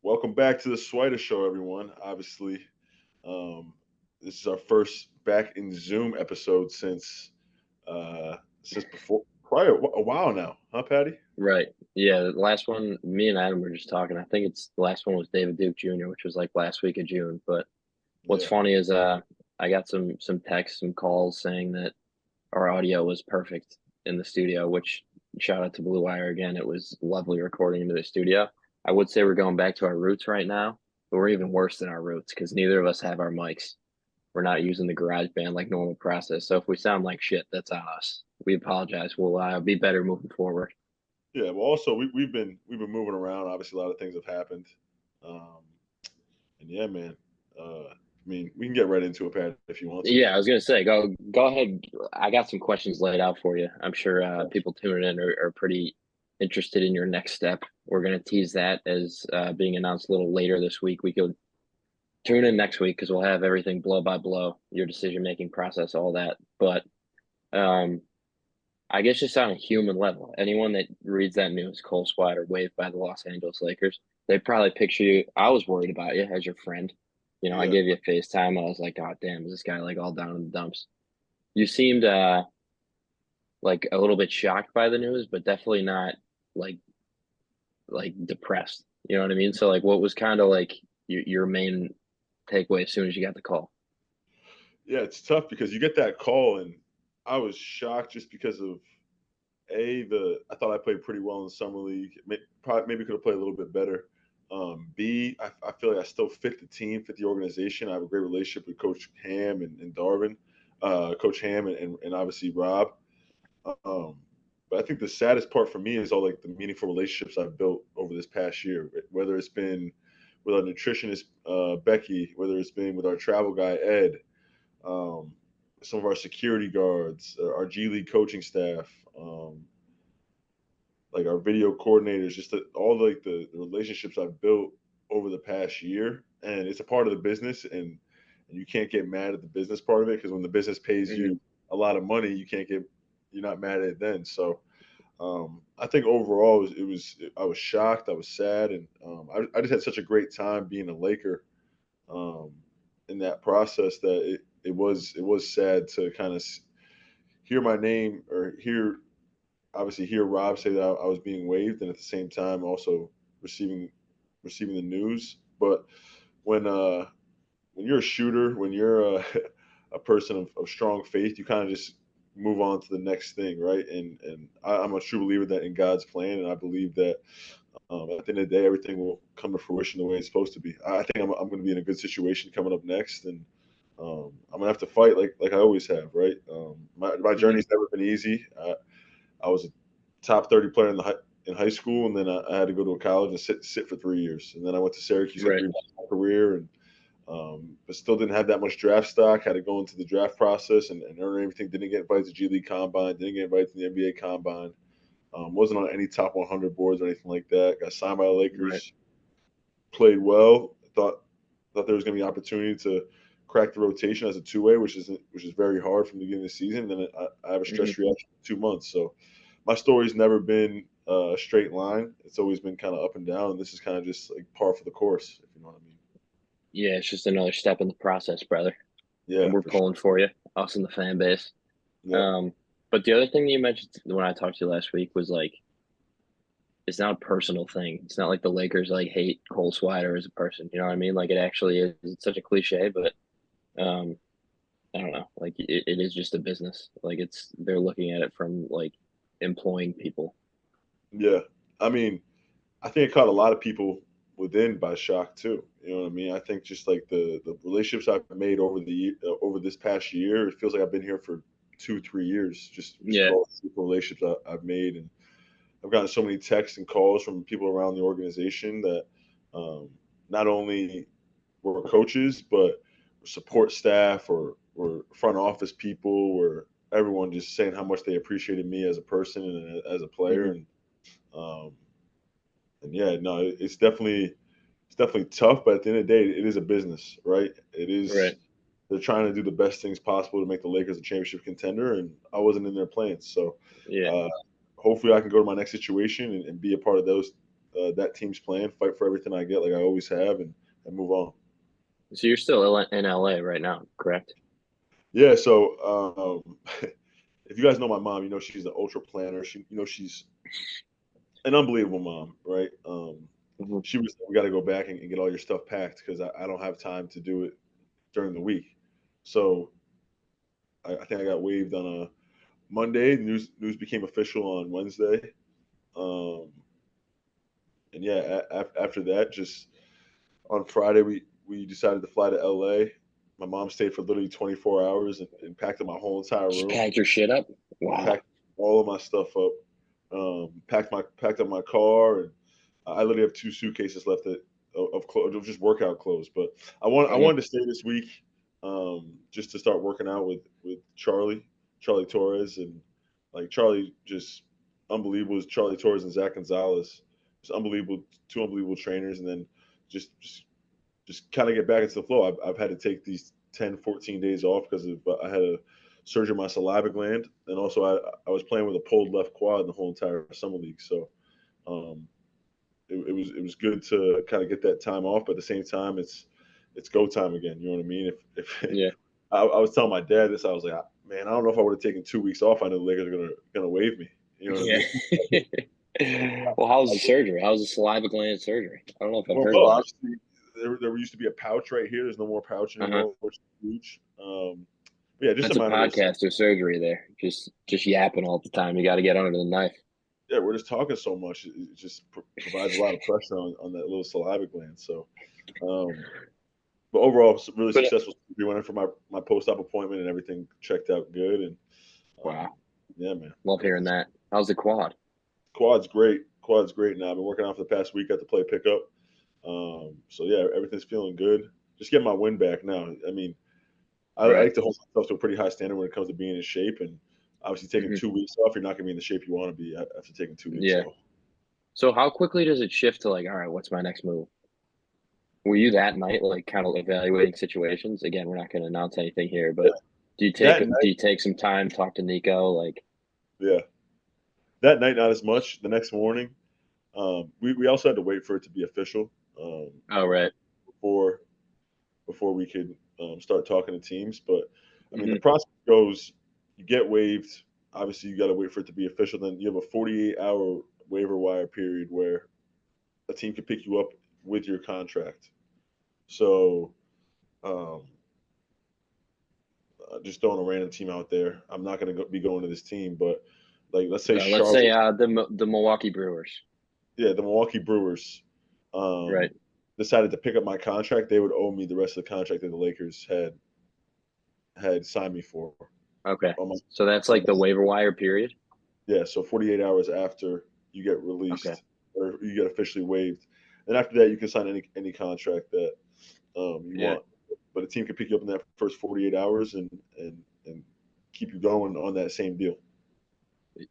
Welcome back to the Swider Show, everyone. Obviously, um, this is our first back in Zoom episode since before, probably a while now, huh, Paddy? Right. Yeah, the last one, me and Adam were just talking. I think it's the last one was David Duke Jr., which was like last week of June. But what's Yeah, funny is I got some texts, some calls saying that our audio was perfect in the studio, which shout out to Blue Wire again. It was lovely recording into the studio. I would say we're going back to our roots right now, but we're even worse than our roots because neither of us have our mics. We're not using the garage band like normal process. So if we sound like shit, that's on us. We apologize. We'll be better moving forward. yeah. Well, also we've been moving around. Obviously, a lot of things have happened, um, and yeah, man. I mean, we can get right into it, Paddy, if you want to. Yeah, I was gonna say, go ahead. I got some questions laid out for you. I'm sure people tuning in are pretty interested in your next step. We're gonna tease that as being announced a little later this week. We could tune in next week because we'll have everything blow by blow, your decision making process, all that. But um, I guess just on a human level, anyone that reads that news, Cole Swider waived by the Los Angeles Lakers, they probably picture you. I was worried about you as your friend. I Yeah, gave you a FaceTime. I was like, God damn, is this guy like all down in the dumps? You seemed like a little bit shocked by the news, but definitely not like depressed. You know what I mean? So like, what was kind of like your main takeaway as soon as you got the call? yeah. It's tough because you get that call, and I was shocked just because of I thought I played pretty well in the summer league. Probably maybe could have played a little bit better. B, I feel like I still fit the team, fit the organization. I have a great relationship with Coach Ham and Darvin, Coach Ham and obviously Rob. Um, but I think the saddest part for me is all like the meaningful relationships I've built over this past year. Whether it's been with our nutritionist Becky, whether it's been with our travel guy Ed, um, some of our security guards, our G League coaching staff. Like our video coordinators, just all the relationships I've built over the past year, and it's a part of the business, and you can't get mad at the business part of it because when the business pays Hmm. you a lot of money, you're not mad at it then. So I think overall I was shocked, I was sad, and I just had such a great time being a Laker um, in that process that it was sad to kind of hear my name or hear Rob say that I was being waived, and at the same time also receiving receiving the news. But when uh, when you're a shooter, when you're a person of strong faith, you kind of just move on to the next thing, right? I'm a true believer that in God's plan, and I believe that at the end of the day, everything will come to fruition the way it's supposed to be. I think I'm going to be in a good situation coming up next, and I'm gonna have to fight like I always have, right? My Hmm. journey's never been easy. I was a top 30 player in high school, and then I had to go to a college and sit for 3 years, and then I went to Syracuse, got to Right. rebuild my career, and but still didn't have that much draft stock. Had to go into the draft process and earn everything. Didn't get invited to G League Combine. Didn't get invited to the NBA Combine. Wasn't on any top 100 boards or anything like that. Got signed by the Right. Lakers. Played well. Thought there was going to be opportunity to crack the rotation as a two-way, which is very hard from the beginning of the season. Then I have a Hmm. stress reaction for 2 months. So my story's never been a straight line. It's always been kind of up and down, and this is kind of just like par for the course, if you know what I mean. Yeah, it's just another step in the process, brother, and Yeah, we're for sure. pulling for you, us and the fan base. Yeah, Um, but the other thing that you mentioned when I talked to you last week was like it's not a personal thing. It's not like the Lakers like hate Cole Swider as a person. You know what I mean? Like it actually is. It's such a cliche, but um, I don't know. Like it is just a business. Like they're looking at it from like employing people. yeah. I mean, I think it caught a lot of people within by shock too. You know what I mean? I think just like the relationships I've made over this past year, it feels like I've been here for 2 3 years. Just with Yeah. all the people relationships I've made, and I've gotten so many texts and calls from people around the organization that um, not only were coaches, but support staff or front office people, or everyone just saying how much they appreciated me as a person and as a player. Hmm. Um, and yeah, no, it's definitely tough, but at the end of the day, it is a business, right? It is Right. they're trying to do the best things possible to make the Lakers a championship contender, and I wasn't in their plans. So Yeah. uh, hopefully, I can go to my next situation and be a part of that team's plan, fight for everything I get like I always have, and move on. So you're still in LA right now, correct? Yeah. So if you guys know my mom, she's an ultra planner. She's an unbelievable mom, right? Mhm. She was, we got to go back and get all your stuff packed because I don't have time to do it during the week. So I think I got waived on a Monday. News became official on Wednesday. Um, and yeah, after that, just on Friday, we decided to fly to LA. My mom stayed for literally 24 hours and packed up my whole entire Just room, packed your shit up. Wow. packed all of my stuff up, packed up my car, and I literally have 2 suitcases left of clothes, of just workout clothes. But I Mhm. wanted to stay this week, just to start working out with Charlie Torres, and like Charlie just unbelievable. Charlie Torres and Zach Gonzalez, just unbelievable, 2 unbelievable trainers, and then just kind of get back into the flow. I've had to take these 10, 14 days off because of I had a surgery on my saliva gland, and also I was playing with a pulled left quad the whole entire summer league. So um, it was good to kind of get that time off, but at the same time, it's go time again. You know what I mean? If Yeah. I was telling my dad this, I was like, man, I don't know if I would have taken 2 weeks off. I know the Lakers are gonna waive me. You know what I Yeah. mean? Well, how was the surgery? How was the saliva gland surgery? I don't know if I've heard Well, about it. obviously there used to be a pouch right here. There's no more pouch Uh-huh. anymore, which is huge. Yeah, just a That's a minor little. podcaster surgery there. Just yapping all the time. You got to get under the knife. Yeah, we're just talking so much. It just provides a lot of pressure on that little saliva gland. So, um, but overall, it's a really But successful. We went in for my post-op appointment and everything checked out good. And wow, yeah, man, love hearing that. How's the quad? quad's great. Quad's great now. I've been working out for the past week. Got to play pickup. So yeah, everything's feeling good. Just getting my win back now. I mean, I Right. like to hold myself to a pretty high standard when it comes to being in shape. And obviously, taking Hmm. 2 weeks off, you're not going to be in the shape you want to be after taking 2 weeks Yeah. off. So how quickly does it shift to like, all right, what's my next move? Were you that night like kind of evaluating situations? Again, we're not going to announce anything here, but That do night, you take some time, talk to Nico? Like, yeah, that night not as much. The next morning, we also had to wait for it to be official, oh right. before we could start talking to teams. But I mean, the Hmm. process goes: you get waived. Obviously, you got to wait for it to be official. Then you have a 48-hour waiver wire period where a team can pick you up with your contract. So, um, just throwing a random team out there. I'm not going to be going to this team, but like let's say Let's say Charlotte, the Milwaukee Brewers. yeah, the Milwaukee Brewers, Right. um, decided to pick up my contract, they would owe me the rest of the contract that the Lakers had signed me for. Okay. On my, So that's on like my, the waiver wire period. yeah, so 48 hours after you get Okay. released or you get officially waived, and after that you can sign any contract that you Yeah. want. But a team can pick you up in that first 48 hours and keep you going on that same deal.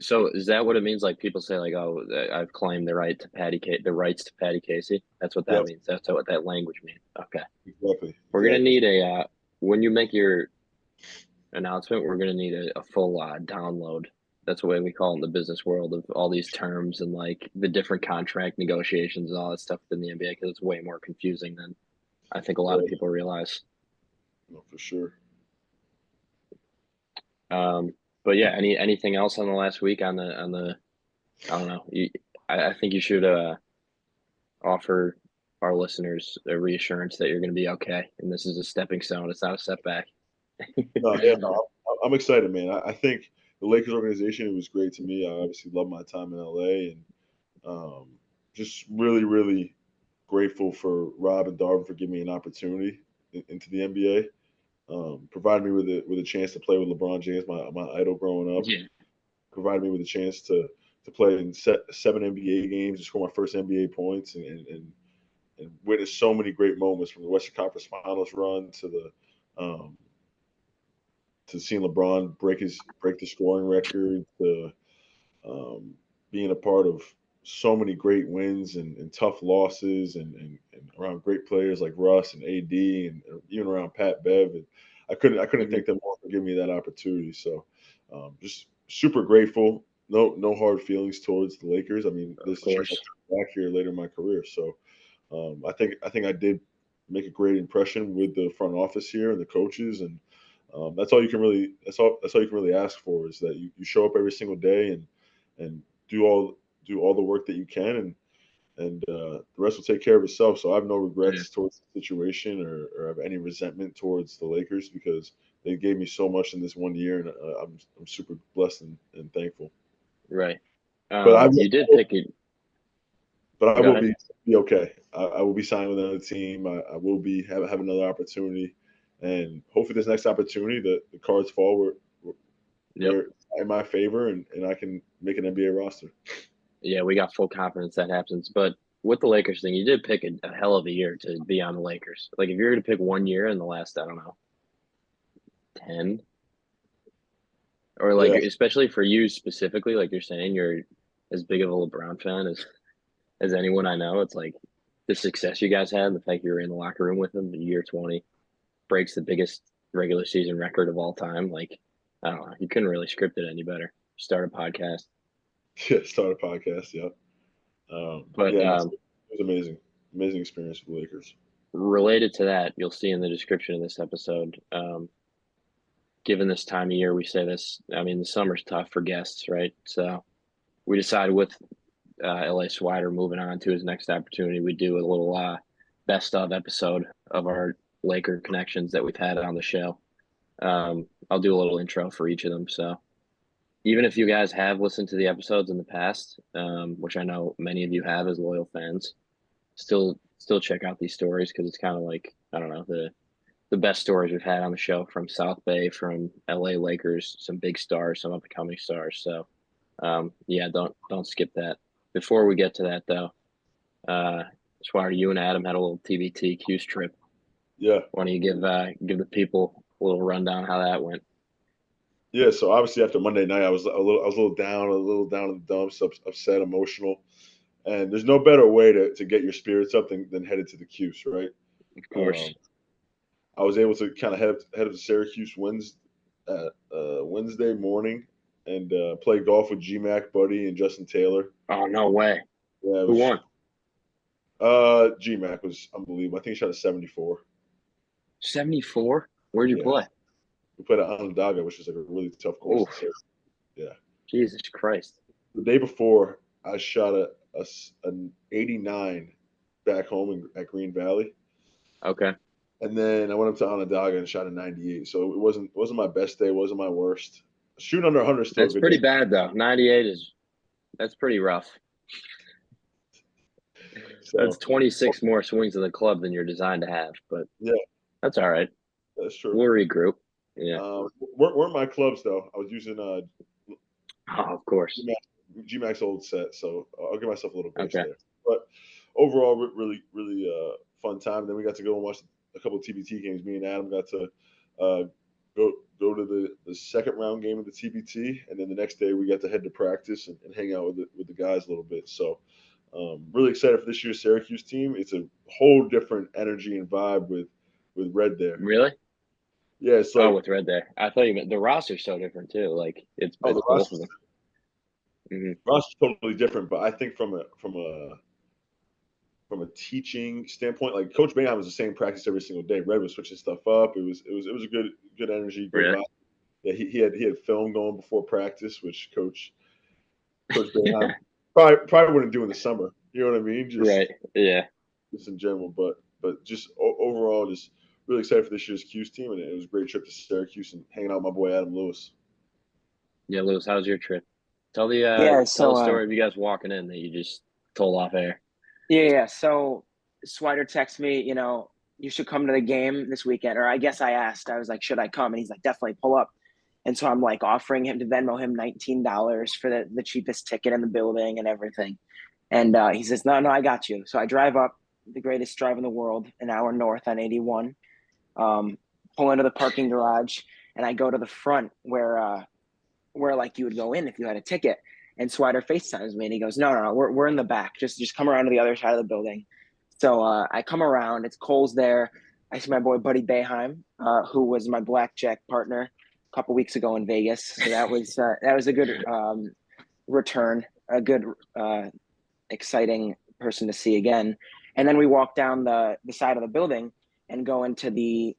So is that what it means? Like people say, like, "Oh, I've claimed the rights to Paddy Casey." That's what that Yep, means. That's what that language means. Okay, we're gonna exactly. need a when you make your announcement, we're gonna need a full download. That's the way we call it in the business world of all these terms and like the different contract negotiations and all that stuff in the NBA because it's way more confusing than I think a lot of Yeah, people realize. no, for sure. Um, but yeah, anything else on the last week on the I don't know. I think you should offer our listeners a reassurance that you're going to be okay, and this is a stepping stone. It's not a setback. No, yeah, no, I'm excited, man. I think the Lakers organization, it was great to me. I obviously love my time in LA, and um, just really, really grateful for Rob and Darvin for giving me an opportunity into the NBA. Provided me with a chance to play with LeBron James, my idol growing up. Yeah. Provided me with a chance to play in 7 NBA games and score my first NBA points, and witness so many great moments from the Western Conference Finals run um, to seeing LeBron break the scoring record, to um, being a part of so many great wins and tough losses, and around great players like Russ and AD, and even around Pat Bev. And I couldn't Hmm. thank them more for giving me that opportunity. So just super grateful. no hard feelings towards the Lakers. I mean, Of this is just course. back here later in my career, so I think I did make a great impression with the front office here and the coaches, and that's all you can really that's all you can really ask for is that you show up every single day and do all the work that you can, and the rest will take care of itself. So I have no Yeah. regrets towards the situation or have any resentment towards the Lakers because they gave me so much in this 1 year, and I'm super blessed and thankful. Right. But I will, You did pick it. but I Go will ahead. be okay. I will be signing with another team. I will be have another opportunity, and hopefully this next opportunity the cards fall Yep. where in my favor, and I can make an NBA roster. Yeah, we got full confidence that happens. But with the Lakers thing, you did pick a hell of a year to be on the Lakers. Like if you're going to pick 1 year in the last, I don't know, 10, or like Yeah, especially for you specifically, like you're saying, you're as big of a LeBron fan as anyone I know. It's like the success you guys had, the fact you were in the locker room with him in year 20 breaks the biggest regular season record of all time. Like I don't know, you couldn't really script it any better. Start a podcast, yeah. Start a podcast. Yeah, but yeah. No, it was amazing, amazing experience with the Lakers. related to that, you'll see in the description of this episode. Given this time of year, we say this. I mean, the summer's tough for guests, right? So we decided with LA Swider moving on to his next opportunity, we do a little best of episode of our Laker connections that we've had on the show. I'll do a little intro for each of them. So even if you guys have listened to the episodes in the past, which I know many of you have as loyal fans, still check out these stories because it's kind of like I don't know the best stories we've had on the show from South Bay, from LA Lakers, some big stars, some up and coming stars. So yeah, don't skip that. Before we get to that though, Swire, you and Adam had a little TBT Cuse trip. Yeah, Why don't you give the people a little rundown how that went? yeah. So obviously after Monday night, I was a little down, a little down in the dumps, upset, emotional, and there's no better way to get your spirits up than headed to the Cuse, right? Of Um, course. I was able to kind of head up to Syracuse Wednesday morning and play golf with GMAC, Buddy, and Justin Taylor. Oh no way. Yeah, it Who was won? GMAC was unbelievable. I think he shot a 74. 74. Where'd you Yeah, play? we played at Onondaga, which is like a really tough course Oh, in Syracuse. Yeah, Jesus Christ. the day before I shot an 89 back home at Green Valley, Okay. and then I went up to Onondaga and shot a 98. So it wasn't my best day, it wasn't my worst. Shooting under 100 is still a That's good day. pretty bad though. 98 is that's pretty rough. That's So 26 more swings of the club than you're designed to have, but yeah, that's all right. that's true. We'll regroup. Yeah. Weren't my clubs though. I was using Oh, of course. GMAX old set, so I'll give myself a little grace Okay. there. But overall, really fun time. And then we got to go and watch a couple of TBT games. Me and Adam got to uh, go to the second round game of the TBT, and then the next day we got to head to practice and hang out with the guys a little bit. So really excited for this year's Syracuse team. It's a whole different energy and vibe with Red there. Really? Yeah, it's Oh, like with Red there. I thought you meant the roster's so different too. Like the it's both of them. roster's totally different, but I think from a teaching standpoint, like Coach Boeheim was the same practice every single day. Red was switching stuff up. It was a good energy, good Really? vibe. Yeah, he had film going before practice, which Coach Boeheim probably wouldn't do in the summer. You know what I mean? Right. Yeah. Just in general, but just overall, just really excited for this year's Q's team, and it was a great trip to Syracuse and hanging out with my boy Adam Lewis. Yeah, Lewis, how was your trip? Tell the Yeah, tell the so story of you guys walking in that you just told off air. yeah. So Swider texted me, you should come to the game this weekend. Or I guess I asked, I was like, should I come? And he's like, definitely pull up. And so I'm like offering him to Venmo him $19 for the cheapest ticket in the building and everything. And he says, no, I got you. So I drive up, the greatest drive in the world, an hour north on 81, pull into the parking garage, and I go to the front where like you would go in if you had a ticket. And Swider FaceTimes me and he goes, no, we're in the back. Just come around to the other side of the building. So I come around. It's Cole's there. I see my boy Buddy Boeheim, who was my blackjack partner a couple weeks ago in Vegas. So that was a good return, a good, exciting person to see again. And then we walk down the side of the building and go into the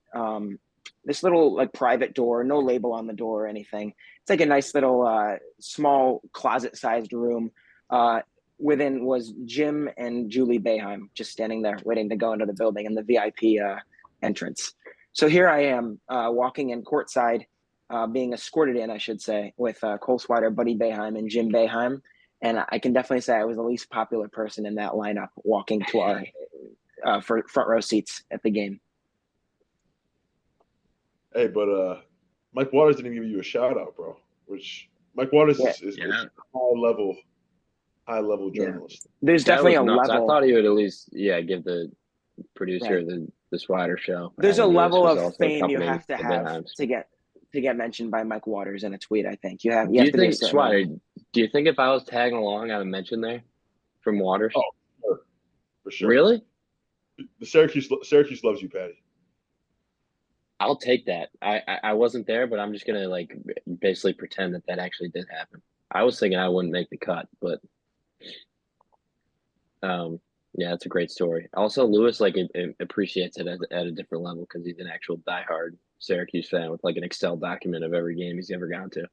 this little like private door, no label on the door or anything. It's like a nice little small closet-sized room. Within was Jim and Julie Boeheim just standing there waiting to go into the building in the VIP entrance. So here I am walking in courtside, being escorted in, I should say, with Cole Swider, Buddy Boeheim, and Jim Boeheim. And I can definitely say I was the least popular person in that lineup walking to our for front row seats at the game. Hey, but Mike Waters didn't give you a shout out, bro. Which Mike Waters is high level journalist. Yeah. There's definitely a level. I thought he would at least give the producer of the Swider Show. There's a level of fame you have to have to get mentioned by Mike Waters in a tweet. I think you have. Do you think Swider? Do you think if I was tagging along, I would mention there from Waters? Oh, for sure. Really? The Syracuse loves you, Paddy. I'll take that. I wasn't there, but I'm just gonna like basically pretend that actually did happen. I was thinking I wouldn't make the cut, but yeah, it's a great story. Also, Lewis appreciates it at a different level because he's an actual diehard Syracuse fan with like an Excel document of every game he's ever gone to.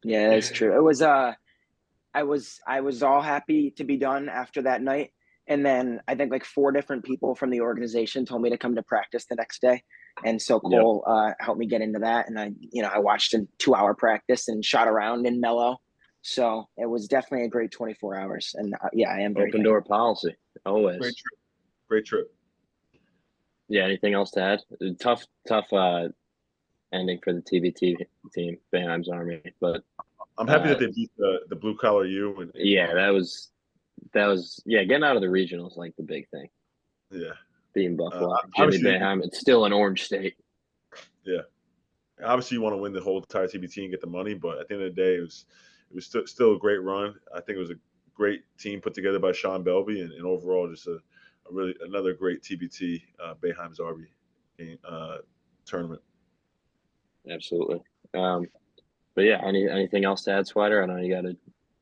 Yeah, that's true. It was I was all happy to be done after that night. And then I think like 4 different people from the organization told me to come to practice the next day. And so Cole helped me get into that. And I watched a 2-hour practice and shot around in Mello. So it was definitely a great 24 hours. And I am very open door policy. Always. Great trip. Yeah. Anything else to add? Tough ending for the TBT team, Boeheim's Army. But I'm happy that they beat the blue collar U. That was getting out of the regional is like the big thing. Yeah. Being Buffalo. Jimmy Boeheim, it's still an orange state. Yeah. Obviously you want to win the whole entire TBT and get the money, but at the end of the day it was still a great run. I think it was a great team put together by Sean Belby and overall just a really another great TBT Boeheim's Army tournament. Absolutely. But yeah, anything else to add, Swider? I know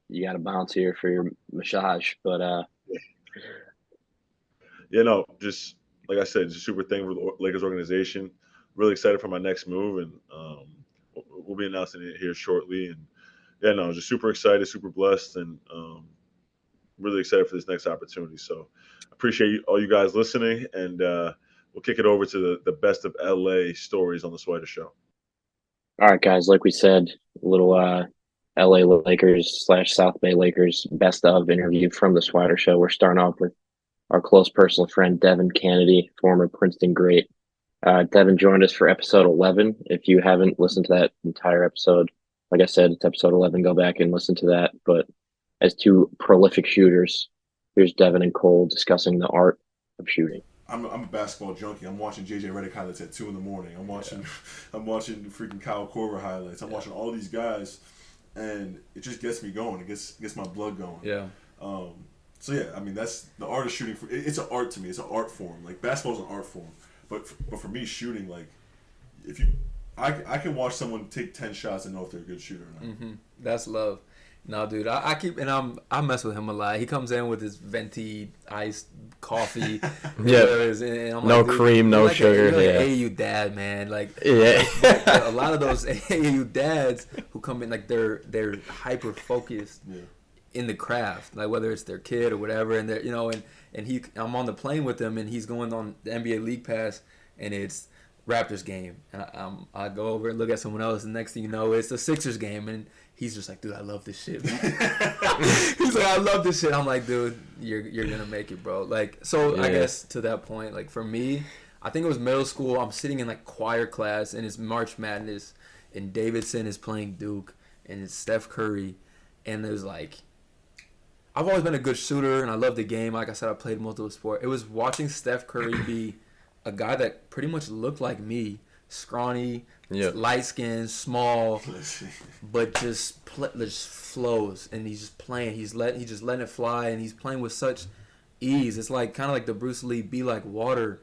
you gotta bounce here for your massage, but just like I said, just a super thankful for the Lakers organization. Really excited for my next move, and we'll be announcing it here shortly. And just super excited, super blessed, and really excited for this next opportunity. So appreciate all you guys listening, and we'll kick it over to the best of LA stories on the Swider Show. All right, guys. Like we said, a little LA Lakers / South Bay Lakers best of interview from the Swider Show. We're starting off with our close personal friend, Devin Cannady, former Princeton great. Devin joined us for episode 11. If you haven't listened to that entire episode, like I said, it's episode 11. Go back and listen to that. But as 2 prolific shooters, here's Devin and Cole discussing the art of shooting. I'm a basketball junkie. I'm watching JJ Redick highlights at 2 a.m. I'm watching freaking Kyle Korver highlights. I'm watching all these guys, and it just gets me going. It gets my blood going. Yeah. So yeah, I mean that's the art of shooting. It's an art to me. It's an art form. Like basketball's an art form, but for me, shooting, like I can watch someone take 10 shots and know if they're a good shooter or not. Mm-hmm. That's love. No, dude, I mess with him a lot. He comes in with his venti iced coffee. And I'm no cream, no sugar. You're like AAU dad, man. Like a lot of those AAU dads who come in like they're hyper focused in the craft, like whether it's their kid or whatever, and they're and I'm on the plane with him and he's going on the NBA League Pass and it's Raptors game and I go over and look at someone else and next thing you know it's the Sixers game and he's just like, dude, I love this shit. He's like, I love this shit. I'm like, dude, you're gonna make it, bro. Like, so I guess to that point, like for me, I think it was middle school. I'm sitting in like choir class and it's March Madness and Davidson is playing Duke and it's Steph Curry and there's like, I've always been a good shooter and I love the game. Like I said, I played multiple sports. It was watching Steph Curry be a guy that pretty much looked like me, scrawny, light skinned, small, but just flows and he's just playing. He's just letting it fly and he's playing with such ease. It's like kind of like the Bruce Lee "be like water"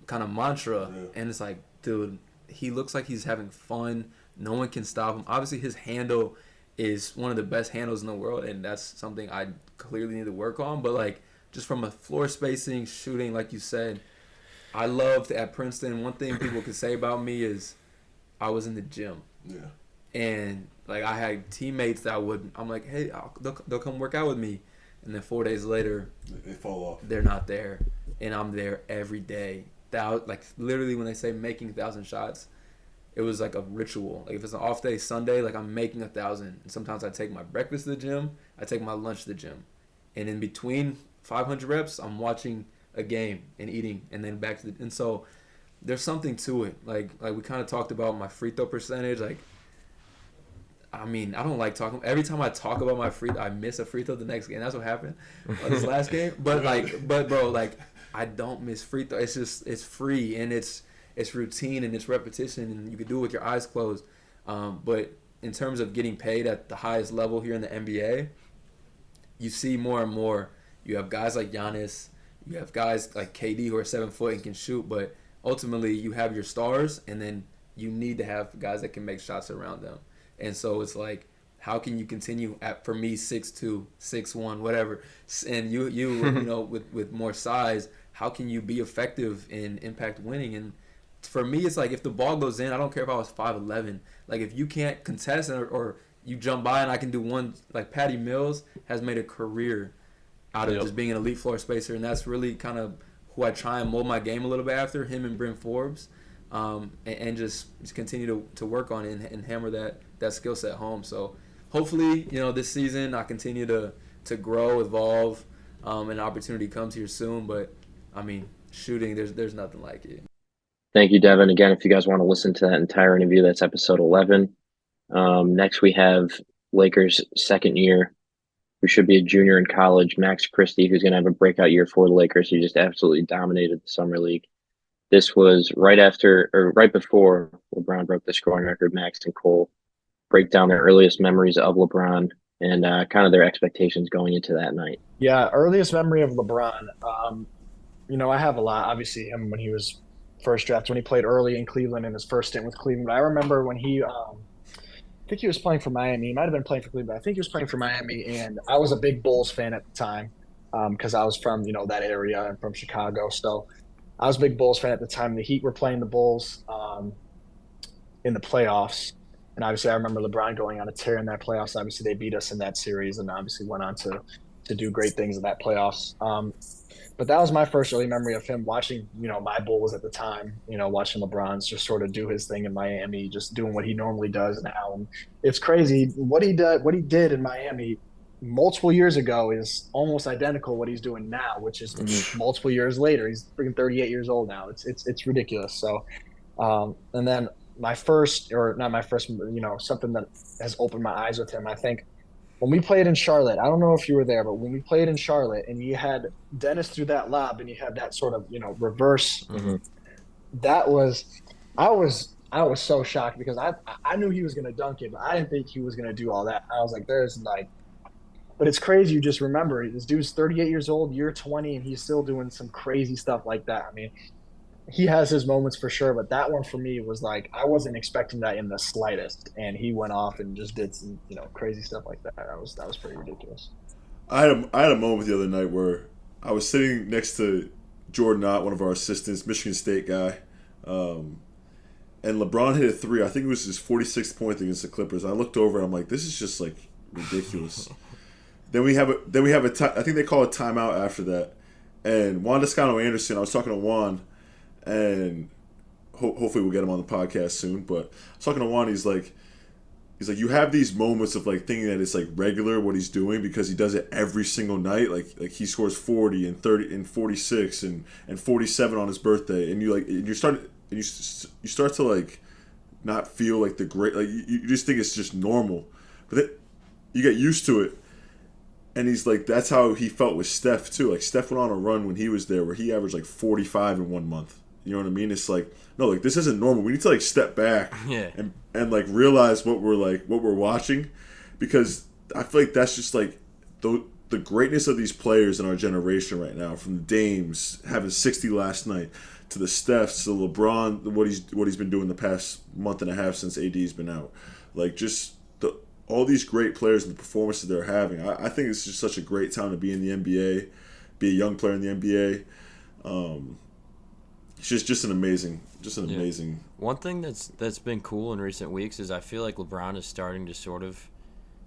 kind of mantra, and it's like, dude, he looks like he's having fun. No one can stop him. Obviously, his handle is one of the best handles in the world, and that's something I clearly need to work on. But like just from a floor spacing, shooting, like you said, I loved at Princeton. One thing people could say about me is I was in the gym. Yeah. And like I had teammates that I'm like, hey, they'll come work out with me, and then 4 days later they fall off. They're not there, and I'm there every day. Like literally, when they say making 1,000 shots, it was like a ritual. Like if it's an off day, Sunday, like I'm making 1,000. And sometimes I take my breakfast to the gym, I take my lunch to the gym, and in between 500 reps, I'm watching a game and eating, and then back to and so there's something to it. Like we kind of talked about my free throw percentage. Like, I mean, I don't like talking. Every time I talk about my free, I miss a free throw the next game. That's what happened this last game. But bro, like I don't miss free throw. It's just it's free and it's routine and it's repetition and you can do it with your eyes closed. But in terms of getting paid at the highest level here in the NBA, you see more and more. You have guys like Giannis. You have guys like KD who are 7 foot and can shoot. But ultimately, you have your stars, and then you need to have guys that can make shots around them. And so it's like, how can you continue at, for me, 6'2", 6'1", whatever, and you know with more size, how can you be effective in impact winning? And for me, it's like if the ball goes in, I don't care if I was 5'11". Like if you can't contest or you jump by and I can do one, like Patty Mills has made a career out of just being an elite floor spacer, and that's really kind of who I try and mold my game a little bit after, him and Bryn Forbes, and just continue to work on it and hammer that skill set home. So hopefully, this season I continue to grow, evolve, and opportunity comes here soon. But I mean, shooting, there's nothing like it. Thank you, Devin. Again, if you guys want to listen to that entire interview, that's episode 11. Next, we have Lakers' second year, who should be a junior in college, Max Christie, who's going to have a breakout year for the Lakers. He just absolutely dominated the Summer League. This was right before LeBron broke the scoring record. Max and Cole break down their earliest memories of LeBron and kind of their expectations going into that night. Yeah, earliest memory of LeBron. I have a lot. Obviously, him when he was first drafted, when he played early in Cleveland in his first stint with Cleveland. I remember when he I think he was playing for Miami. He might have been playing for Cleveland. I think he was playing for Miami, and I was a big Bulls fan at the time because I was from that area and from Chicago. So I was a big Bulls fan at the time. The Heat were playing the Bulls in the playoffs, and obviously I remember LeBron going on a tear in that playoffs. Obviously they beat us in that series, and obviously went on to do great things in that playoffs. But that was my first early memory of him watching, my Bulls at the time, watching LeBron's just sort of do his thing in Miami, just doing what he normally does now. And it's crazy what he did in Miami multiple years ago is almost identical what he's doing now, which is multiple years later. He's freaking 38 years old now. It's ridiculous. So, and then something that has opened my eyes with him, I think, when we played in Charlotte, I don't know if you were there, but when we played in Charlotte and you had Dennis threw that lob and you had that sort of, reverse, that was – I was so shocked because I knew he was going to dunk it, but I didn't think he was going to do all that. I was like, but it's crazy. You just remember this dude's 38 years old, you're 20, and he's still doing some crazy stuff like that. I mean, he has his moments for sure, but that one for me was like I wasn't expecting that in the slightest, and he went off and just did some crazy stuff like that. That was pretty ridiculous. I had a moment the other night where I was sitting next to Jordan Ott, one of our assistants, Michigan State guy, and LeBron hit a three. I think it was his 46th point against the Clippers. I looked over and I'm like, this is just like ridiculous. Then we have I think they call a timeout after that, and Juan Toscano-Anderson. I was talking to Juan. And hopefully we'll get him on the podcast soon. But I was talking to Juan. He's like, you have these moments of like thinking that it's like regular what he's doing because he does it every single night. Like he scores 40 and 30 and 46 and 47 on his birthday, and you start to like not feel like the great. Like you just think it's just normal, but then you get used to it. And he's like, that's how he felt with Steph too. Like Steph went on a run when he was there where he averaged like 45 in 1 month. You know what I mean? It's like, no, like this isn't normal. We need to like step back and like realize what we're watching, because I feel like that's just like the greatness of these players in our generation right now, from the Dames having 60 last night to the Stephs to LeBron, what he's been doing the past month and a half since AD's been out. Like just all these great players and the performances they're having. I think it's just such a great time to be in the NBA, be a young player in the NBA. It's just an amazing. One thing that's been cool in recent weeks is I feel like LeBron is starting to sort of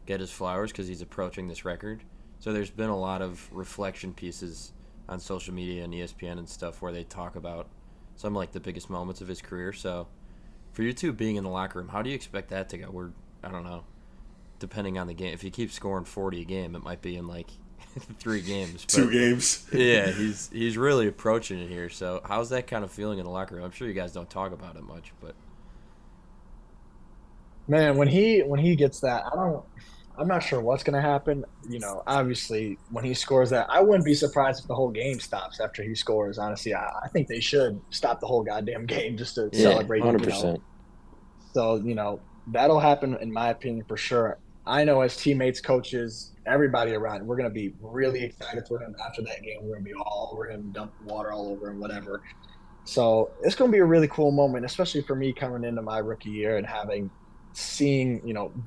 get his flowers because he's approaching this record. So there's been a lot of reflection pieces on social media and ESPN and stuff where they talk about some like the biggest moments of his career. So for you two being in the locker room, how do you expect that to go? I don't know, depending on the game. If he keeps scoring 40 a game, it might be in like 3 games. But 2 games. Yeah, he's really approaching it here. So how's that kind of feeling in the locker room? I'm sure you guys don't talk about it much, but man, when he gets that, I'm not sure what's going to happen. Obviously, when he scores that, I wouldn't be surprised if the whole game stops after he scores. Honestly, I think they should stop the whole goddamn game just to celebrate. 100%. So, that'll happen, in my opinion, for sure. I know as teammates, coaches, everybody around, we're going to be really excited for him after that game. We're going to be all over him, dump water all over him, whatever. So it's going to be a really cool moment, especially for me coming into my rookie year and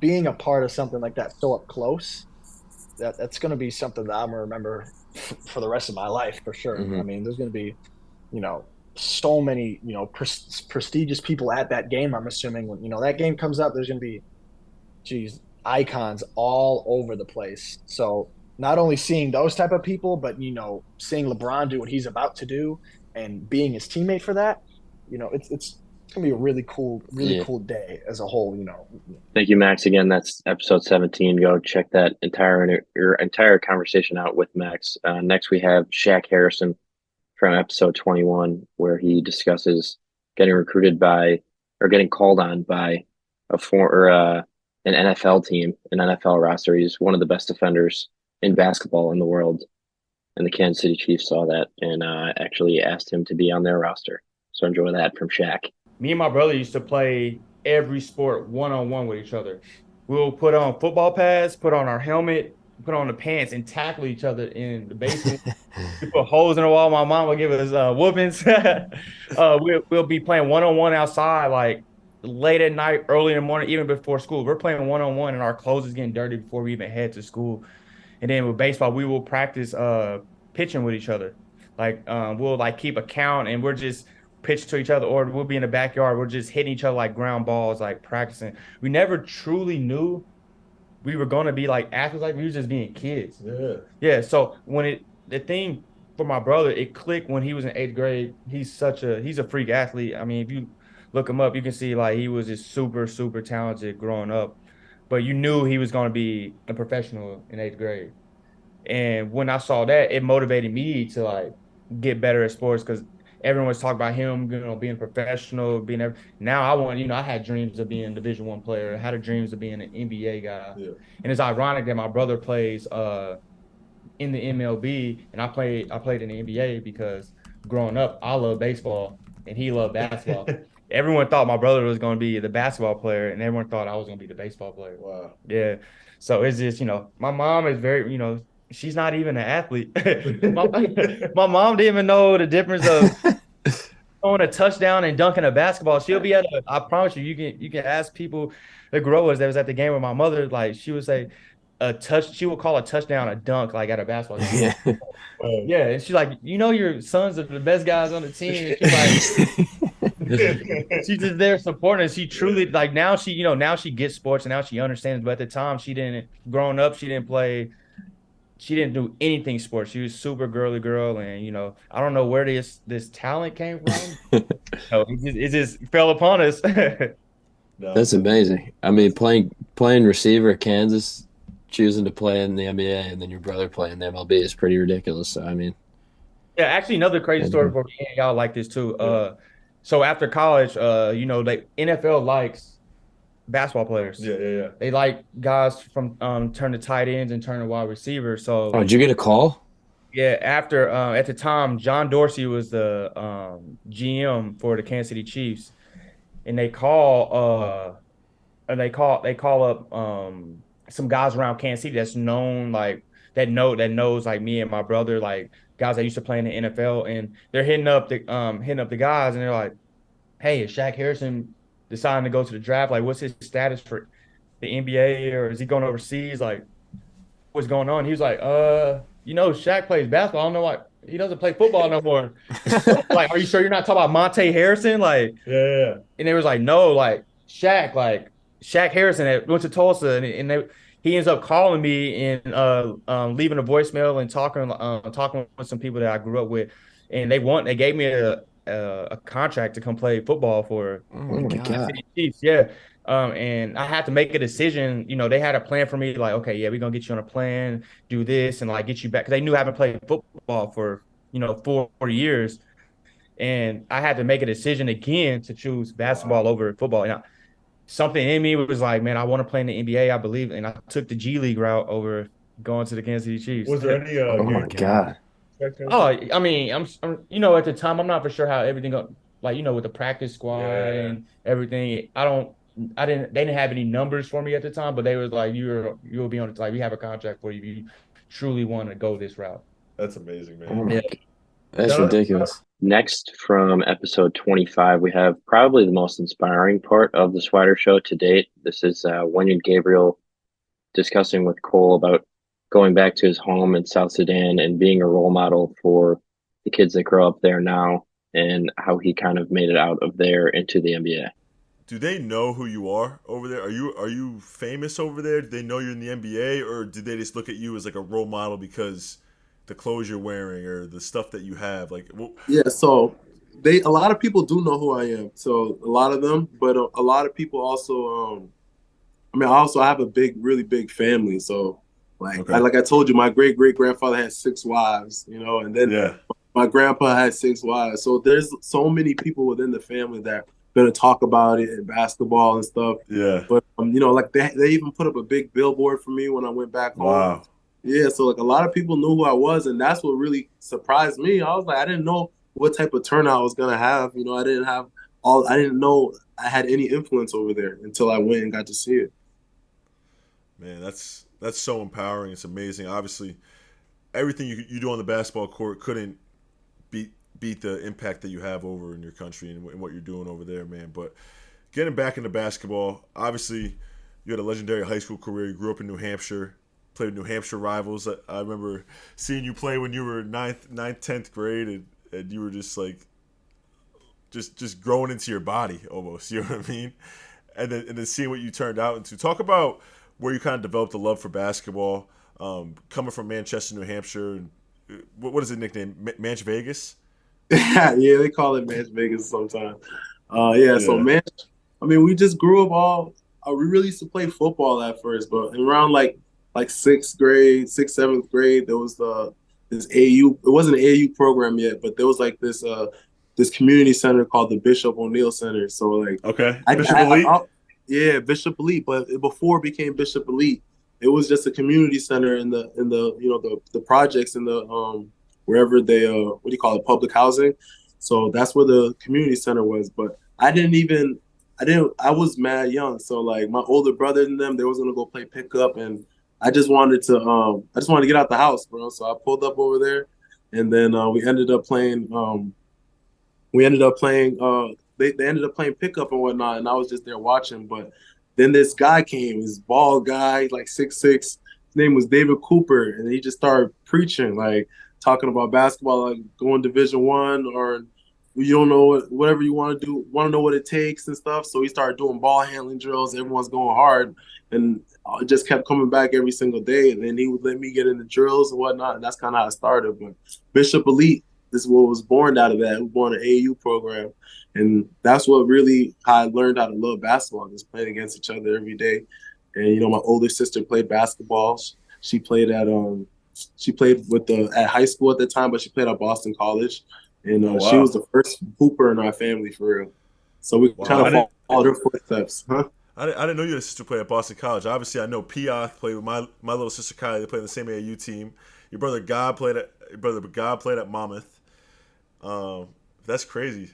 being a part of something like that so up close. That's going to be something that I'm going to remember for the rest of my life, for sure. Mm-hmm. I mean, there's going to be, so many, prestigious people at that game. I'm assuming when, that game comes up, there's going to be, icons all over the place. So not only seeing those type of people, but, seeing LeBron do what he's about to do and being his teammate for that, it's going to be a really cool day as a whole, Thank you, Max. Again, that's episode 17. Go check that entire conversation out with Max. Next, we have Shaq Harrison from episode 21, where he discusses getting recruited by or getting called on by an NFL team, an NFL roster. He's one of the best defenders in basketball in the world. And the Kansas City Chiefs saw that and actually asked him to be on their roster. So enjoy that from Shaq. Me and my brother used to play every sport one-on-one with each other. We'll put on football pads, put on our helmet, put on the pants, and tackle each other in the basement. We put holes in the wall. My mom would give us whoopings. We'll be playing one-on-one outside, like late at night, early in the morning, even before school. We're playing one-on-one, and our clothes is getting dirty before we even head to school. And then with baseball, we will practice pitching with each other. Like we'll like keep a count, and we're just pitch to each other, or we'll be in the backyard. We're just hitting each other like ground balls, like practicing. We never truly knew we were going to be like athletes. Like we were just being kids. Yeah. So when the thing for my brother, it clicked when he was in 8th grade. He's a freak athlete. I mean, if you look him up, you can see like he was just super, super talented growing up. But you knew he was going to be a professional in 8th grade. And when I saw that, it motivated me to like get better at sports because everyone was talking about him, being professional, now I want, I had dreams of being a Division I player. I had dreams of being an NBA guy. Yeah. And it's ironic that my brother plays in the MLB and I played in the NBA because growing up, I love baseball and he loved basketball. Everyone thought my brother was going to be the basketball player and everyone thought I was going to be the baseball player. Wow. Yeah. So it's just, my mom is very, she's not even an athlete. my mom didn't even know the difference of throwing a touchdown and dunking a basketball. She'll be I promise you can ask people, the growers that was at the game with my mother, like she would say she would call a touchdown a dunk, like at a basketball game. Yeah. And she's like, your sons are the best guys on the team. And she's like, she's just there supporting us. She truly now she gets sports and now she understands. But at the time growing up, she didn't do anything sports. She was super girly girl, and I don't know where this talent came from. It just fell upon us. That's amazing. I mean, playing receiver at Kansas, choosing to play in the NBA, and then your brother playing the MLB is pretty ridiculous. So I mean, yeah. Actually, another crazy story for me. Y'all like this too. So after college, NFL likes basketball players. Yeah. They like guys from turn to tight ends and turn to wide receivers. So did you get a call? Yeah, after at the time John Dorsey was the GM for the Kansas City Chiefs, and they call up some guys around Kansas City that's known that knows like me and my brother, like guys that used to play in the NFL, and they're hitting up the guys, and they're like, "Hey, is Shaq Harrison deciding to go to the draft? Like, what's his status for the NBA or is he going overseas? Like, what's going on? He was like, Shaq plays basketball. I don't know why he doesn't play football no more. Like, are you sure you're not talking about Monte Harrison? Like, Yeah. And they was like, no, like Shaq Harrison that went to Tulsa, and he ends up calling me and leaving a voicemail and talking with some people that I grew up with, and they gave me a contract to come play football for City Chiefs. Yeah. And I had to make a decision. You know, they had a plan for me, like, okay, yeah, we're gonna get you on a plan, do this, and like get you back, because they knew I haven't played football for 4 years. And I had to make a decision again to choose basketball over football. And something in me was like, man, I want to play in the NBA, I believe. And I took the G League route over going to the Kansas City Chiefs. Was there any? Oh my God. Oh, I mean, I'm at the time, I'm not for sure how everything with the practice squad and everything. They didn't have any numbers for me at the time, but they was like, you'll be on it. Like, we have a contract for you if you truly want to go this route. That's amazing, man. Oh my God. That's ridiculous. Next, from episode 25, we have probably the most inspiring part of the Swider Show to date. This is Wenyen Gabriel discussing with Cole about going back to his home in South Sudan and being a role model for the kids that grow up there now, and how he kind of made it out of there into the NBA. Do they know who you are over there? Are you famous over there? Do they know you're in the NBA, or do they just look at you as like a role model because the clothes you're wearing or the stuff that you have? Like, yeah, so a lot of people do know who I am. So a lot of them, but a lot of people also, I have a really big family. So like I told you, my great grandfather had 6 wives, and then my grandpa had 6 wives. So there's so many people within the family that are gonna talk about it in basketball and stuff. Yeah. But like they even put up a big billboard for me when I went back home. Wow. Yeah, so like a lot of people knew who I was, and that's what really surprised me. I was like, I didn't know what type of turnout I was gonna have. I didn't know I had any influence over there until I went and got to see it. Man, that's so empowering. It's amazing. Obviously, everything you do on the basketball court couldn't beat the impact that you have over in your country and what you're doing over there, man. But getting back into basketball, obviously, you had a legendary high school career. You grew up in New Hampshire. Played with New Hampshire rivals. I remember seeing you play when you were 9th, 10th grade, and you were just like, just growing into your body almost. You know what I mean? And then seeing what you turned out into. Talk about where you kind of developed a love for basketball, coming from Manchester, New Hampshire. And what is it nicknamed? Manch Vegas? Yeah, they call it Manch Vegas sometimes. So we just grew up we really used to play football at first, but around like 6th, 7th grade, there was this AU. It wasn't an AU program yet, but there was like this community center called the Bishop O'Neill Center. So like, Bishop Elite. Yeah, Bishop Elite. But before it became Bishop Elite, it was just a community center in the projects in the wherever they public housing. So that's where the community center was. But I was mad young. So like my older brother and them, they was gonna go play pickup, and I just wanted to get out the house, bro. So I pulled up over there, and then we ended up playing. They ended up playing pickup and whatnot, and I was just there watching. But then this guy came, this bald guy, like 6'6". His name was David Cooper, and he just started preaching, like talking about basketball, like going Division I, or you don't know whatever you want to do, want to know what it takes and stuff. So he started doing ball handling drills. Everyone's going hard, and I just kept coming back every single day. And then he would let me get in the drills and whatnot, and that's kind of how I started. But Bishop Elite, this is what was born out of that. We were born an AU program, and that's what really how I learned how to love basketball, just playing against each other every day. And my older sister played basketball. She played at high school at the time, but she played at Boston College. And she was the first hooper in our family, for real. So we kind of followed her footsteps. Huh? I didn't know you had a sister play at Boston College. Obviously, I know Piath played with my little sister Kylie. They played in the same AAU team. Your brother God played at Monmouth. That's crazy.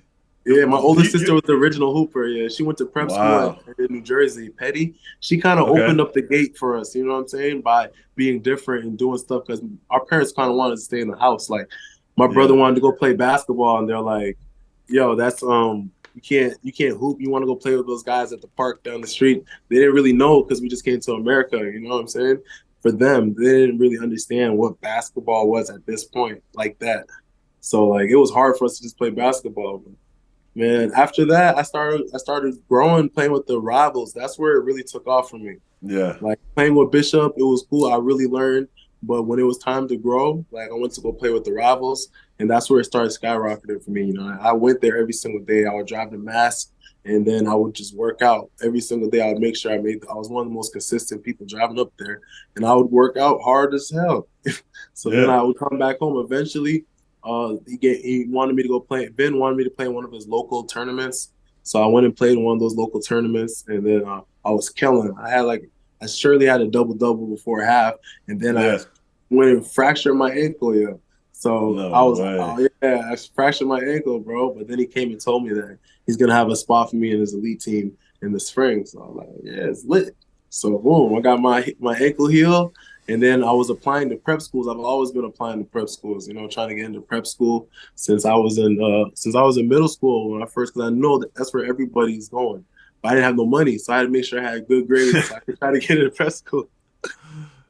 Yeah, my older sister was the original hooper. Yeah, she went to prep school in New Jersey, Paddy. She kind of opened up the gate for us. You know what I'm saying? By being different and doing stuff, because our parents kind of wanted to stay in the house. Like my brother wanted to go play basketball, and they're like, "Yo, that's you can't hoop. You want to go play with those guys at the park down the street. They didn't really know because we just came to America. You know what I'm saying? For them, they didn't really understand what basketball was at this point like that. So like it was hard for us to just play basketball. But, man, after that, I started growing, playing with the rivals. That's where it really took off for me. Yeah. Like playing with Bishop, it was cool. I really learned. But when it was time to grow, like I went to go play with the rivals, and that's where it started skyrocketing for me. You know, I went there every single day. I would drive to Mass, and then I would just work out every single day. I would make sure I was one of the most consistent people driving up there, and I would work out hard as hell. So then I would come back home. Eventually, he wanted me to go play. Ben wanted me to play one of his local tournaments, so I went and played in one of those local tournaments, and then I was killing. I surely had a double before half, and then I went and fractured my ankle. Yeah, so I fractured my ankle, bro. But then he came and told me that he's gonna have a spot for me in his elite team in the spring. So I'm like, yeah, it's lit. So boom, I got my ankle healed, and then I was applying to prep schools. I've always been applying to prep schools, you know, trying to get into prep school since I was in middle school when I first, because I know that's where everybody's going. But I didn't have no money, so I had to make sure I had good grades so I could try to get into prep school.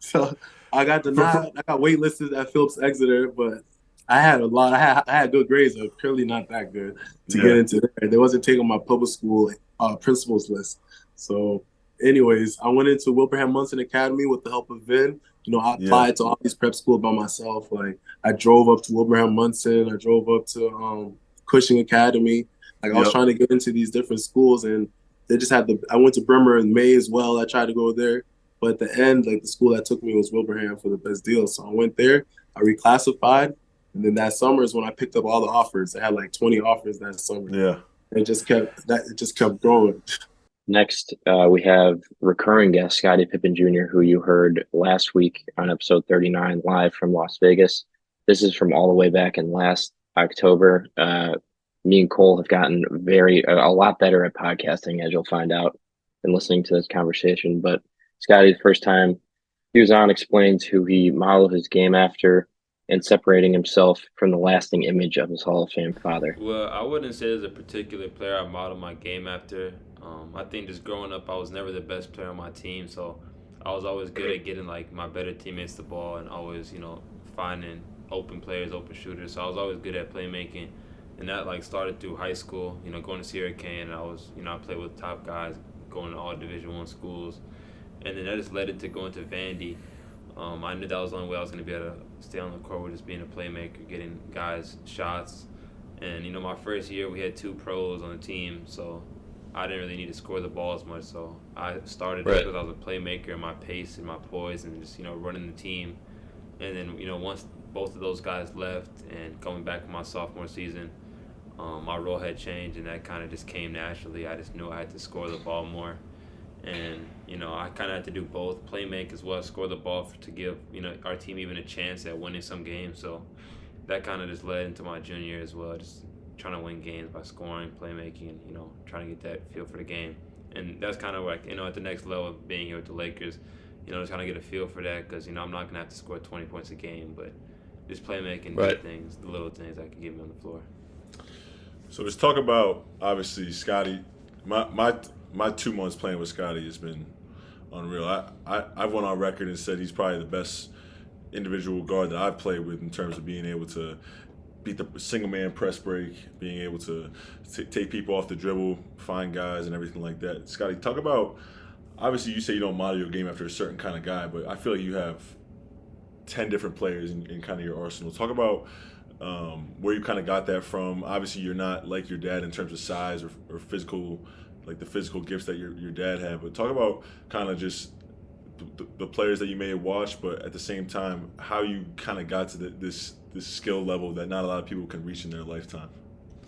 So I got denied. I got waitlisted at Phillips Exeter, but I had I had good grades, but clearly not that good to get into there. They wasn't taking my public school principals list. So anyways, I went into Wilbraham Munson Academy with the help of Vin. You know, I applied to all these prep schools by myself. Like I drove up to Wilbraham Munson. I drove up to Cushing Academy. Like I was trying to get into these different schools, and they just had I went to Bremer in May as well. I tried to go there. But at the end, like the school that took me was Wilbraham for the best deal. So I went there, I reclassified, and then that summer is when I picked up all the offers. I had like 20 offers that summer. Yeah. It just kept growing. Next, we have recurring guest Scotty Pippen Jr., who you heard last week on episode 39 live from Las Vegas. This is from all the way back in last October. Me and Cole have gotten a lot better at podcasting, as you'll find out in listening to this conversation. But Scotty, the first time he was on, explains who he modeled his game after and separating himself from the lasting image of his Hall of Fame father. Well, I wouldn't say there's a particular player I modeled my game after. I think just growing up, I was never the best player on my team, so I was always good at getting like my better teammates the ball and always, finding open players, open shooters. So I was always good at playmaking. And that like started through high school, going to Syracuse, and I was, I played with top guys, going to all Division I schools. And then that just led it to going to Vandy. I knew that was the only way I was going to be able to stay on the court, with just being a playmaker, getting guys shots. And, my first year we had 2 pros on the team, so I didn't really need to score the ball as much. So I started because I was a playmaker, and my pace and my poise and just, running the team. And then, once both of those guys left and coming back for my sophomore season, my role had changed, and that kind of just came naturally. I just knew I had to score the ball more. And, I kind of had to do both, play make as well as score the ball to give, our team even a chance at winning some games. So that kind of just led into my junior year as well, just trying to win games by scoring, playmaking, and, trying to get that feel for the game. And that's kind of like, at the next level of being here with the Lakers, just kind of get a feel for that because, I'm not going to have to score 20 points a game, but just playmaking, the little things that can get me on the floor. So let's talk about, obviously, Scotty. My 2 months playing with Scotty has been unreal. I went on record and said he's probably the best individual guard that I've played with in terms of being able to beat the single-man press break, being able to take people off the dribble, find guys, and everything like that. Scotty, talk about, obviously you say you don't model your game after a certain kind of guy, but I feel like you have 10 different players in kind of your arsenal. Talk about where you kind of got that from. Obviously, you're not like your dad in terms of size or physical, like the physical gifts that your dad had. But talk about kind of just the players that you may have watched, but at the same time, how you kind of got to this skill level that not a lot of people can reach in their lifetime.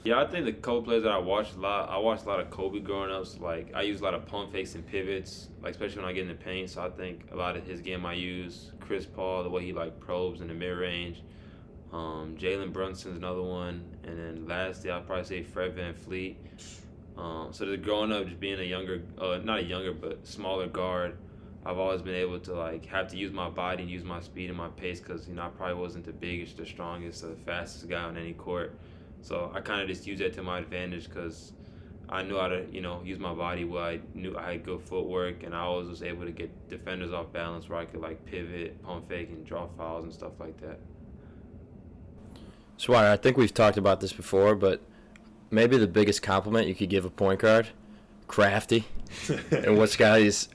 Yeah, I think the couple players that I watched a lot of Kobe growing up. So like I use a lot of pump fakes and pivots, like especially when I get in the paint. So I think a lot of his game I use. Chris Paul, the way he like probes in the mid range. Jalen Brunson's another one, and then lastly I'll probably say Fred VanVleet. So just growing up, just being but smaller guard, I've always been able to like have to use my body and use my speed and my pace because I probably wasn't the biggest, the strongest, or the fastest guy on any court. So I kind of just use that to my advantage because I knew how to, use my body well. I knew I had good footwork, and I always was able to get defenders off balance where I could like pivot, pump fake, and draw fouls and stuff like that. Swider, I think we've talked about this before, but maybe the biggest compliment you could give a point guard, crafty. And what Scotty's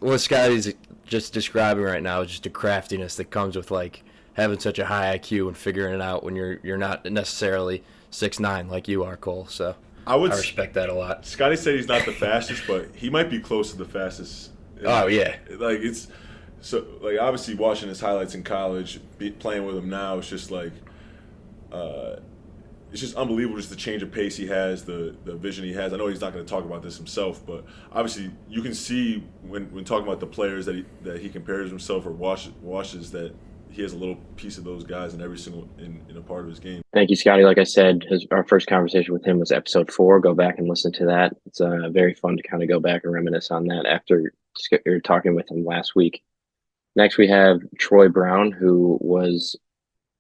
just describing right now is just the craftiness that comes with like having such a high IQ and figuring it out when you're not necessarily 6'9" like you are, Cole. So I respect that a lot. Scotty said he's not the fastest, but he might be close to the fastest. Oh yeah. Like it's so like obviously watching his highlights in college, playing with him now, it's just like it's just unbelievable just the change of pace he has, the vision he has. I know he's not going to talk about this himself, but obviously you can see when talking about the players that he compares himself or watches that he has a little piece of those guys in every single in a part of his game. Thank you, Scotty. Like I said, our first conversation with him was episode 4. Go back and listen to that. It's very fun to kind of go back and reminisce on that after you're talking with him last week. Next, we have Troy Brown, who was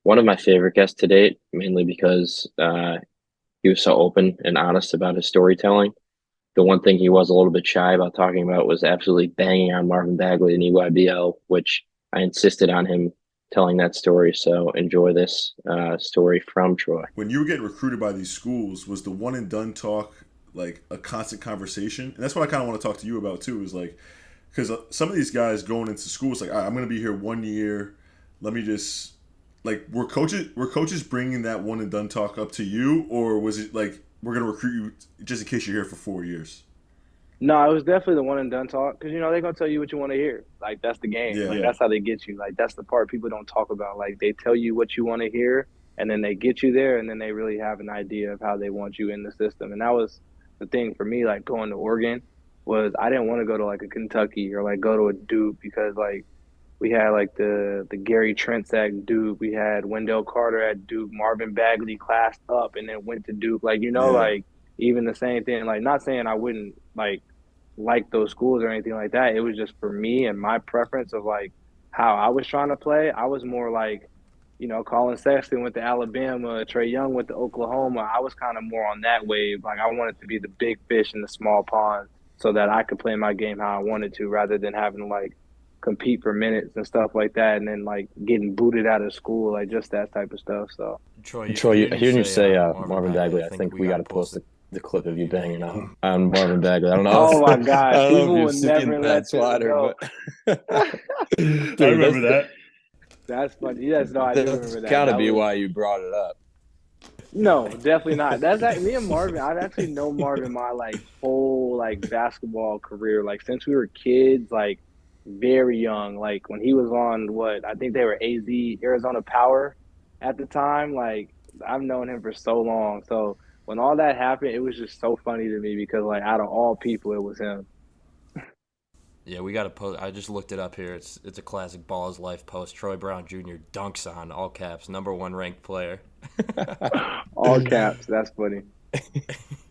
one of my favorite guests to date, mainly because he was so open and honest about his storytelling. The one thing he was a little bit shy about talking about was absolutely banging on Marvin Bagley in EYBL, which I insisted on him telling that story. So enjoy this story from Troy. When you were getting recruited by these schools, was the one and done talk like a constant conversation? And that's what I kind of want to talk to you about too, is like, because some of these guys going into schools, like, I'm going to be here 1 year. Let me just, like, were coaches bringing that one and done talk up to you, or was it like, we're going to recruit you just in case you're here for 4 years? No, it was definitely the one and done talk, because they're gonna tell you what you want to hear. Like, that's the game. Yeah. That's how they get you. Like, that's the part people don't talk about. Like, they tell you what you want to hear, and then they get you there, and then they really have an idea of how they want you in the system. And that was the thing for me. Like, going to Oregon was I didn't want to go to like a Kentucky or like go to a Duke, because like we had like the Gary Trent's at Duke, we had Wendell Carter at Duke, Marvin Bagley classed up and then went to Duke. Like, like even the same thing. Like, not saying I wouldn't like those schools or anything like that. It was just for me and my preference of like how I was trying to play. I was more like, Colin Sexton went to Alabama, Trae Young went to Oklahoma. I was kind of more on that wave. Like, I wanted to be the big fish in the small pond so that I could play my game how I wanted to, rather than having to like compete for minutes and stuff like that, and then like getting booted out of school, like just that type of stuff. So Troy, hearing you say Marvin Bagley, I think we got to post the clip of you banging on Marvin Bagley. I don't know. Oh my God! I don't People know if would you've never seen let Swider, but Dude, I remember that. That's funny. Yes, no, I do remember that. That's gotta be why you brought it up. No, definitely not. That's like me and Marvin. I've actually known Marvin my like whole like basketball career. Like, since we were kids, like very young. Like, when he was on I think they were AZ, Arizona Power at the time. Like, I've known him for so long. So when all that happened, it was just so funny to me, because like out of all people, it was him. Yeah, we got to post. I just looked it up here. It's a classic Ball is Life post. Troy Brown Jr. dunks on, all caps, #1 ranked player. All caps. That's funny.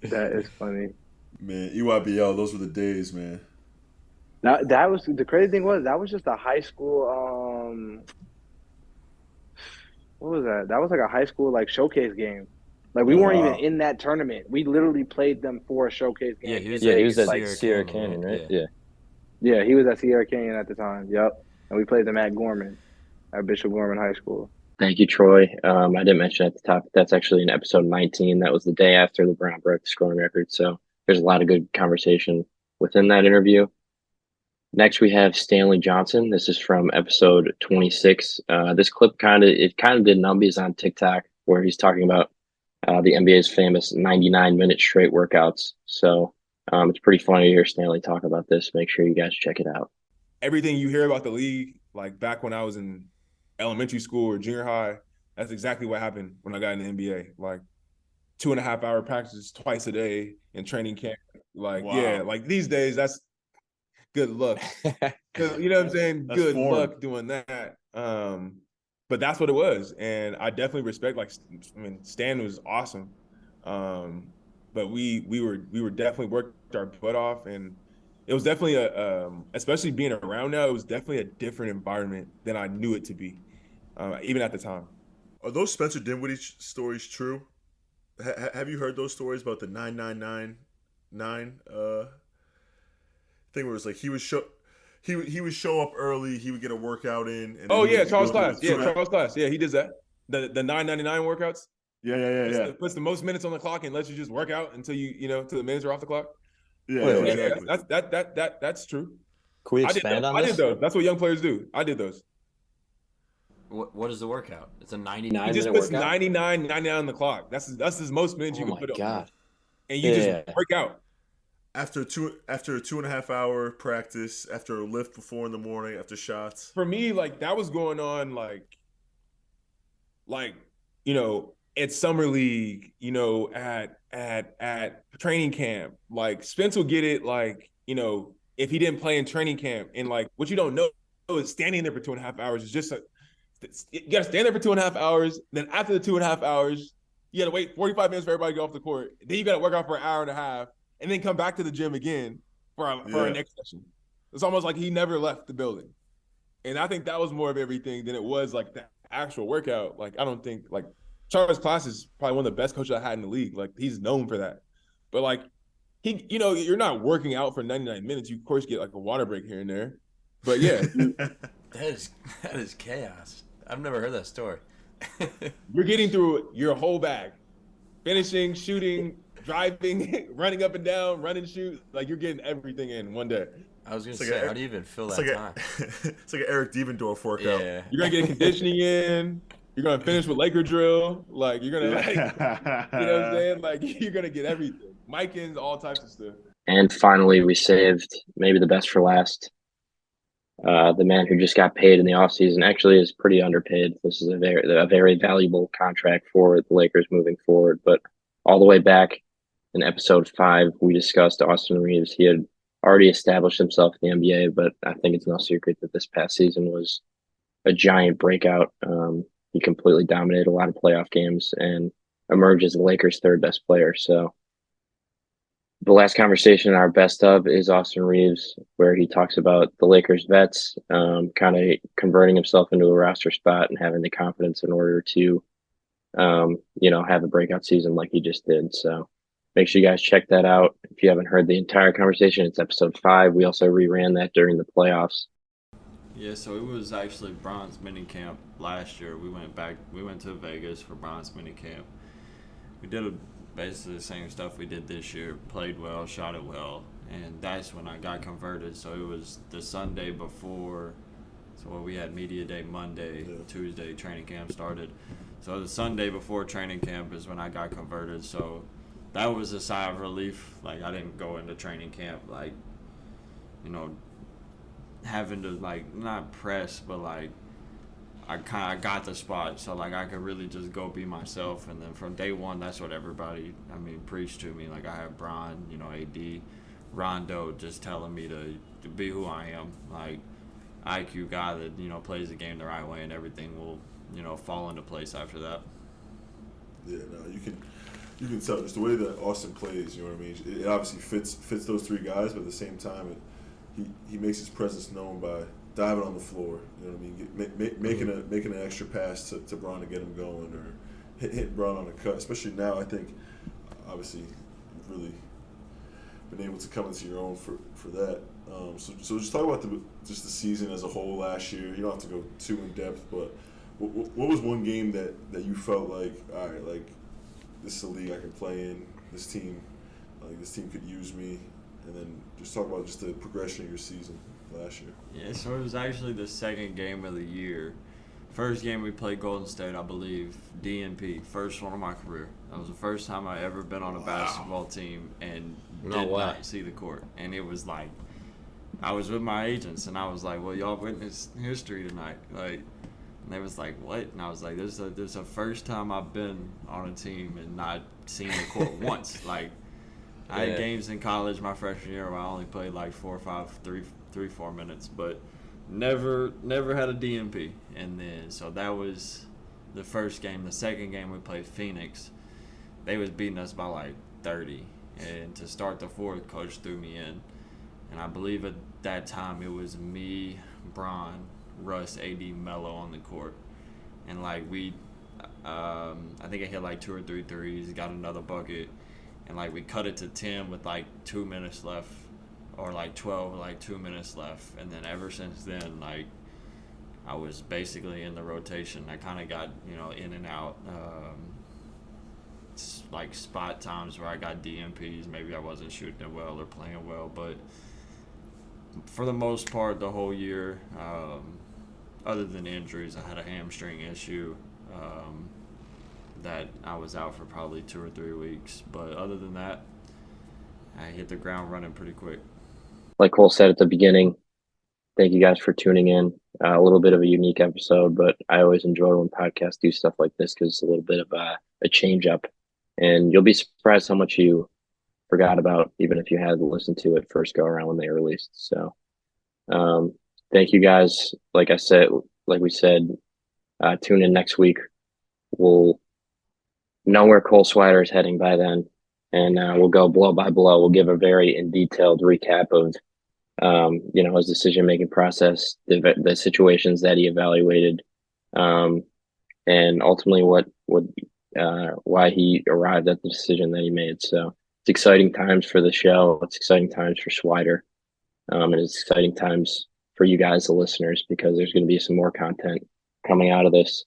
That is funny. Man, EYBL, those were the days, man. That was the crazy thing was that was just a high school. What was that? That was like a high school like showcase game. Like, we weren't even in that tournament. We literally played them for a showcase game. He was at like Sierra Canyon, right? Yeah, he was at Sierra Canyon at the time. Yep. And we played them at Gorman, at Bishop Gorman High School. Thank you, Troy. I didn't mention at the top, but that's actually in episode 19. That was the day after LeBron broke the scoring record. So there's a lot of good conversation within that interview. Next, we have Stanley Johnson. This is from episode 26. This clip kind of did numbies on TikTok, where he's talking about the NBA's famous 99-minute straight workouts. So it's pretty funny to hear Stanley talk about this. Make sure you guys check it out. Everything you hear about the league, like back when I was in elementary school or junior high, that's exactly what happened when I got in the NBA. Like 2.5-hour practices twice a day in training camp. Like, wow. Yeah, like these days, that's good luck. You know what I'm saying? That's good luck doing that. But that's what it was. And I definitely respect, Stan was awesome. But we were definitely worked our butt off, and it was definitely especially being around now, it was definitely a different environment than I knew it to be, even at the time. Are those Spencer Dinwiddie stories true? Have you heard those stories about the 999 thing where it was like he would show up early, he would get a workout in. And Charles Class. Charles Class. Yeah, he does that. The $9.99 workouts. Yeah. Puts the most minutes on the clock and lets you just work out until till the minutes are off the clock. Yeah, exactly. That's true. Can we expand on this? I did those. That's what young players do. I did those. What is the workout? It's a 99 He just minute puts workout? 99 on the clock. That's his most minutes you can put on. And you just work out. After a 2.5 hour practice, after a lift before in the morning, after shots. For me, like that was going on at summer league, at training camp. Like Spence will get it if he didn't play in training camp. And what you don't know is standing there for 2.5 hours is just you gotta stand there for 2.5 hours. Then after the 2.5 hours, you gotta wait 45 minutes for everybody to go off the court. Then you gotta work out for an hour and a half, and then come back to the gym again for our next session. It's almost like he never left the building. And I think that was more of everything than it was like the actual workout. I don't think Charles Class is probably one of the best coaches I had in the league. He's known for that. But he, you're not working out for 99 minutes. You of course get a water break here and there. But yeah. That is chaos. I've never heard that story. You're getting through your whole bag. Finishing, shooting, driving, running up and down, run and shoot. You're getting everything in one day. I was going to say, how do you even fill that time? It's like an Eric Devendorf workout. Yeah. You're going to get conditioning in. You're going to finish with Laker drill. You're going to, you know what I'm saying? You're going to get everything. Mic-ins, all types of stuff. And finally, we saved maybe the best for last. The man who just got paid in the offseason actually is pretty underpaid. This is a very valuable contract for the Lakers moving forward. But all the way back in episode 5, we discussed Austin Reaves. He had already established himself in the NBA, but I think it's no secret that this past season was a giant breakout. He completely dominated a lot of playoff games and emerged as the Lakers' third best player. So the last conversation in our best of is Austin Reaves, where he talks about the Lakers vets kind of converting himself into a roster spot and having the confidence in order to, have a breakout season like he just did. So make sure you guys check that out. If you haven't heard the entire conversation, it's episode 5. We also reran that during the playoffs. Yeah, so it was actually Bron's minicamp last year. We went to Vegas for Bron's minicamp. We did basically the same stuff we did this year, played well, shot it well, and that's when I got converted. So it was the Sunday before, we had media day Monday, Tuesday training camp started. So the Sunday before training camp is when I got converted. So that was a sigh of relief. I didn't go into training camp having to not press, but I got the spot, so I could really just go be myself. And then from day one, that's what everybody preached to me. I have Bron, AD, Rondo just telling me to be who I am, IQ guy that plays the game the right way, and everything will fall into place after that. Yeah, no, you can tell just the way that Austin plays. You know what I mean? It obviously fits those three guys, but at the same time, he makes his presence known by diving on the floor. You know what I mean? Making an extra pass to Bron to get him going, or hitting Bron on a cut. Especially now, I think obviously you've really been able to come into your own for that. So just talk about the season as a whole last year. You don't have to go too in depth, but what was one game that you felt all right, this is a league I can play in. This team could use me, and then just talk about just the progression of your season last year. Yeah, so it was actually the second game of the year. First game we played Golden State, I believe, DNP, first one of my career. That was the first time I ever been on a basketball team and did not see the court. And it was I was with my agents, and I was like, well, y'all witnessed history tonight. And they was like, what? And I was like, this is the first time I've been on a team and not seen the court once. I had games in college my freshman year where I only played 4 or 5, 3-4 minutes, but never had a DNP. And then so that was the first game. The second game we played Phoenix. They was beating us by 30, and to start the fourth, coach threw me in, and I believe at that time it was me, Bron, Russ, AD, Melo on the court, and I think I hit 2 or 3 threes, got another bucket. and like we cut it to 10 with like 2 minutes left, or like 12 with like 2 minutes left, and then ever since then, like I was basically in the rotation. I kind of got, you know, in and out, like spot times where I got DMPs. Maybe I wasn't shooting it well or playing well, but for the most part, the whole year, other than injuries, I had a hamstring issue that I was out for probably 2 or 3 weeks. But other than that, I hit the ground running pretty quick. Like Cole said at the beginning, thank you guys for tuning in. A little bit of a unique episode, but I always enjoy when podcasts do stuff like this because it's a little bit of a change up. And you'll be surprised how much you forgot about, even if you had listened to it first go around when they released. So thank you guys. Like we said, tune in next week. We'll know where Cole Swider is heading by then, and we'll go blow by blow. We'll give a very in detailed recap of his decision-making process, the situations that he evaluated, and ultimately why he arrived at the decision that he made. So it's exciting times for the show. It's exciting times for Swider. And it's exciting times for you guys, the listeners, because there's going to be some more content coming out of this.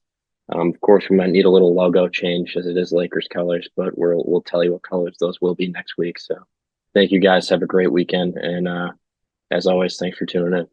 Of course, we might need a little logo change as it is Lakers colors, but we'll tell you what colors those will be next week. So thank you guys. Have a great weekend. And as always, thanks for tuning in.